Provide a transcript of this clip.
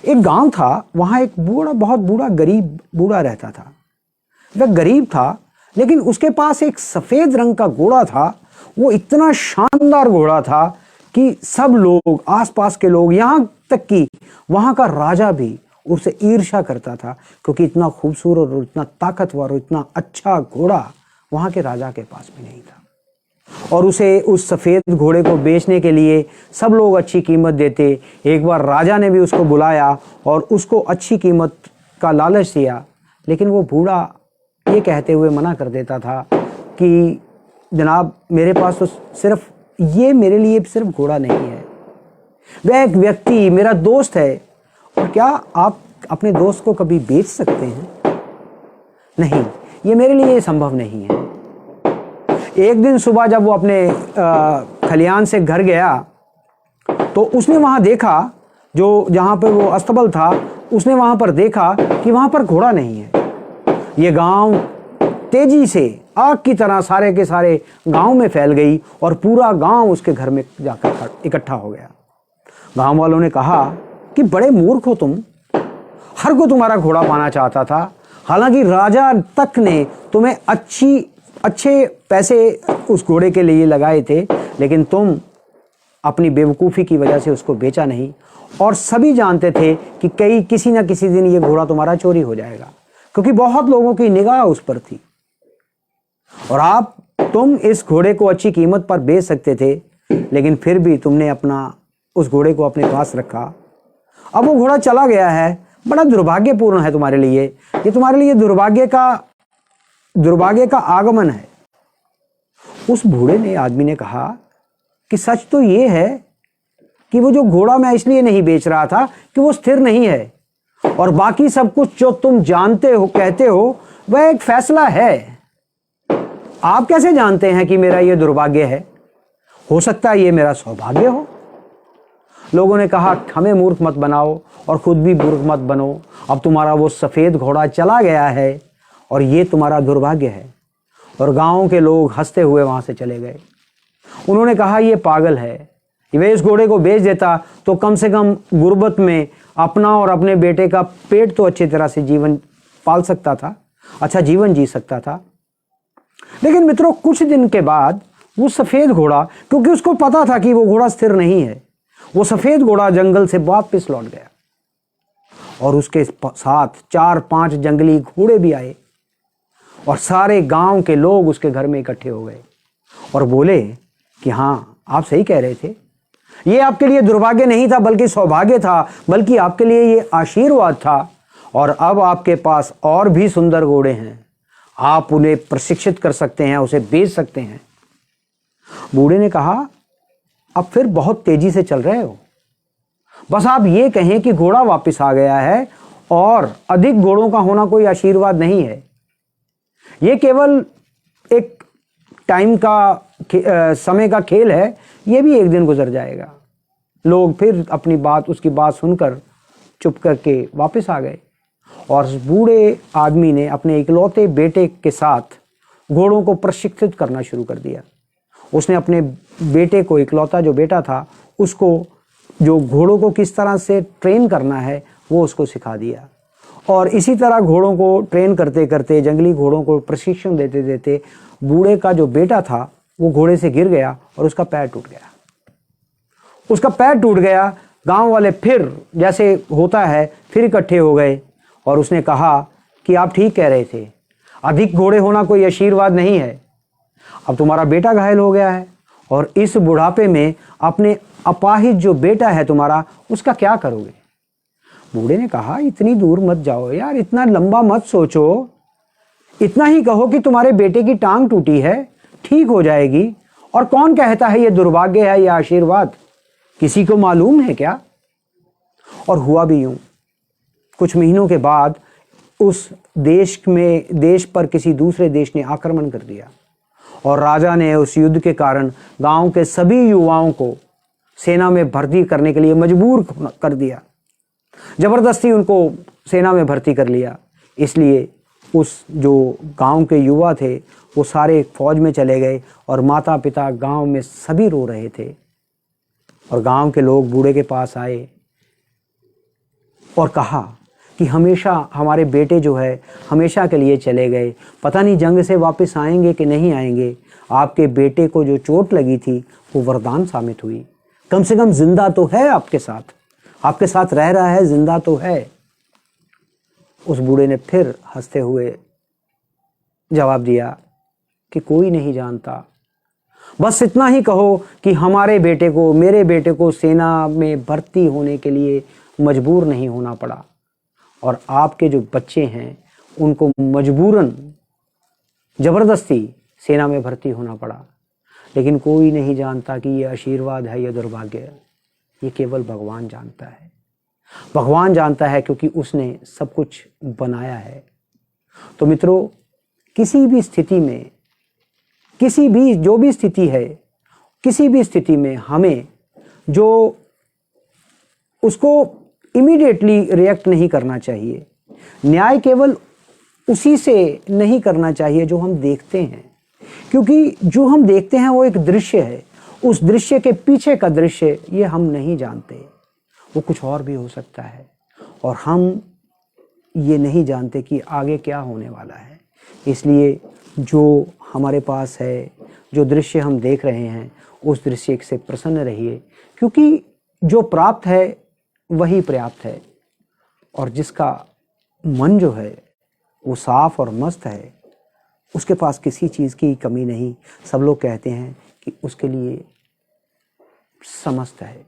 एक गांव था, वहां एक बूढ़ा, बहुत बूढ़ा गरीब बूढ़ा रहता था। वह गरीब था, लेकिन उसके पास एक सफेद रंग का घोड़ा था। वो इतना शानदार घोड़ा था कि सब लोग, आसपास के लोग, यहां तक कि वहां का राजा भी उससे ईर्ष्या करता था, क्योंकि इतना खूबसूरत और इतना ताकतवर और इतना अच्छा घोड़ा वहां के राजा के पास भी नहीं था। और उसे, उस सफेद घोड़े को बेचने के लिए सब लोग अच्छी कीमत देते। एक बार राजा ने भी उसको बुलाया और उसको अच्छी कीमत का लालच दिया, लेकिन वो बूढ़ा ये कहते हुए मना कर देता था कि जनाब, मेरे पास तो सिर्फ ये, मेरे लिए सिर्फ घोड़ा नहीं है, वह एक व्यक्ति मेरा दोस्त है। और क्या आप अपने दोस्त को कभी बेच सकते हैं? नहीं, ये मेरे लिए संभव नहीं है। एक दिन सुबह जब वो अपने खलियान से घर गया, तो उसने वहां देखा, जो जहां पर वो अस्तबल था, उसने वहां पर देखा कि वहां पर घोड़ा नहीं है। ये गांव तेजी से आग की तरह सारे के सारे गांव में फैल गई और पूरा गांव उसके घर में जाकर इकट्ठा हो गया। गांव वालों ने कहा कि बड़े मूर्ख हो तुम, हर कोई तुम्हारा घोड़ा पाना चाहता था, हालांकि राजा तक ने तुम्हें अच्छे पैसे उस घोड़े के लिए लगाए थे, लेकिन तुम अपनी बेवकूफ़ी की वजह से उसको बेचा नहीं। और सभी जानते थे कि किसी न किसी दिन ये घोड़ा तुम्हारा चोरी हो जाएगा, क्योंकि बहुत लोगों की निगाह उस पर थी। और तुम इस घोड़े को अच्छी कीमत पर बेच सकते थे, लेकिन फिर भी तुमने उस घोड़े को अपने पास रखा। अब वो घोड़ा चला गया है, बड़ा दुर्भाग्यपूर्ण है तुम्हारे लिए, ये तुम्हारे लिए दुर्भाग्य का आगमन है। उस बूढ़े आदमी ने कहा कि सच तो ये है कि वो जो घोड़ा मैं इसलिए नहीं बेच रहा था कि वो स्थिर नहीं है, और बाकी सब कुछ जो तुम जानते हो, कहते हो, वह एक फैसला है। आप कैसे जानते हैं कि मेरा ये दुर्भाग्य है? हो सकता है ये मेरा सौभाग्य हो। लोगों ने कहा, हमें मूर्ख मत बनाओ और खुद भी मूर्ख मत बनो। अब तुम्हारा वो सफेद घोड़ा चला गया है और ये तुम्हारा दुर्भाग्य है। और गांव के लोग हंसते हुए वहां से चले गए। उन्होंने कहा, ये पागल है, वे इस घोड़े को बेच देता तो कम से कम गुर्बत में अपना और अपने बेटे का पेट तो अच्छी तरह से जीवन पाल सकता था, अच्छा जीवन जी सकता था। लेकिन मित्रों, कुछ दिन के बाद वो सफेद घोड़ा, क्योंकि उसको पता था कि वो घोड़ा स्थिर नहीं है, वो सफेद घोड़ा जंगल से वापस लौट गया और उसके साथ 4-5 जंगली घोड़े भी आए और सारे गांव के लोग उसके घर में इकट्ठे हो गए और बोले कि हाँ, आप सही कह रहे थे, ये आपके लिए दुर्भाग्य नहीं था बल्कि सौभाग्य था, बल्कि आपके लिए ये आशीर्वाद था। और अब आपके पास और भी सुंदर घोड़े हैं, आप उन्हें प्रशिक्षित कर सकते हैं, उसे बेच सकते हैं। बूढ़े ने कहा, अब फिर बहुत तेजी से चल रहे हो, बस आप ये कहें कि घोड़ा वापस आ गया है, और अधिक घोड़ों का होना कोई आशीर्वाद नहीं है। ये केवल एक टाइम का समय का खेल है, ये भी एक दिन गुजर जाएगा। लोग फिर उसकी बात सुनकर चुप करके वापस आ गए और उस बूढ़े आदमी ने अपने इकलौते बेटे के साथ घोड़ों को प्रशिक्षित करना शुरू कर दिया। उसने अपने बेटे को, इकलौता जो बेटा था, उसको जो घोड़ों को किस तरह से ट्रेन करना है वो उसको सिखा दिया। और इसी तरह घोड़ों को ट्रेन करते करते, जंगली घोड़ों को प्रशिक्षण देते देते, बूढ़े का जो बेटा था वो घोड़े से गिर गया और उसका पैर टूट गया। उसका पैर टूट गया। गांव वाले फिर, जैसे होता है, फिर इकट्ठे हो गए और उसने कहा कि आप ठीक कह रहे थे, अधिक घोड़े होना कोई आशीर्वाद नहीं है। अब तुम्हारा बेटा घायल हो गया है और इस बुढ़ापे में अपने अपाहिज जो बेटा है तुम्हारा, उसका क्या करोगे? बूढ़े ने कहा, इतनी दूर मत जाओ यार, इतना लंबा मत सोचो, इतना ही कहो कि तुम्हारे बेटे की टांग टूटी है, ठीक हो जाएगी। और कौन कहता है ये दुर्भाग्य है या आशीर्वाद? किसी को मालूम है क्या? और हुआ भी यूं। कुछ महीनों के बाद उस देश पर किसी दूसरे देश ने आक्रमण कर दिया और राजा ने उस युद्ध के कारण गांव के सभी युवाओं को सेना में भर्ती करने के लिए मजबूर कर दिया, जबरदस्ती उनको सेना में भर्ती कर लिया। इसलिए उस जो गांव के युवा थे वो सारे फौज में चले गए और माता पिता गांव में सभी रो रहे थे। और गांव के लोग बूढ़े के पास आए और कहा कि हमेशा हमारे बेटे जो है हमेशा के लिए चले गए, पता नहीं जंग से वापस आएंगे कि नहीं आएंगे। आपके बेटे को जो चोट लगी थी वो वरदान साबित हुई, कम से कम जिंदा तो है, आपके साथ रह रहा है, जिंदा तो है। उस बूढ़े ने फिर हंसते हुए जवाब दिया कि कोई नहीं जानता, बस इतना ही कहो कि हमारे बेटे को, मेरे बेटे को सेना में भर्ती होने के लिए मजबूर नहीं होना पड़ा, और आपके जो बच्चे हैं उनको मजबूरन जबरदस्ती सेना में भर्ती होना पड़ा। लेकिन कोई नहीं जानता कि ये आशीर्वाद है या दुर्भाग्य, ये केवल भगवान जानता है। भगवान जानता है क्योंकि उसने सब कुछ बनाया है। तो मित्रों, किसी भी स्थिति में, जो भी स्थिति है, किसी भी स्थिति में हमें जो उसको इमीडिएटली रिएक्ट नहीं करना चाहिए। न्याय केवल उसी से नहीं करना चाहिए जो हम देखते हैं, क्योंकि जो हम देखते हैं वो एक दृश्य है, उस दृश्य के पीछे का दृश्य ये हम नहीं जानते, वो कुछ और भी हो सकता है, और हम ये नहीं जानते कि आगे क्या होने वाला है। इसलिए जो हमारे पास है, जो दृश्य हम देख रहे हैं, उस दृश्य से प्रसन्न रहिए, क्योंकि जो प्राप्त है वही पर्याप्त है, और जिसका मन जो है वो साफ और मस्त है, उसके पास किसी चीज़ की कमी नहीं। सब लोग कहते हैं कि उसके लिए समस्त है।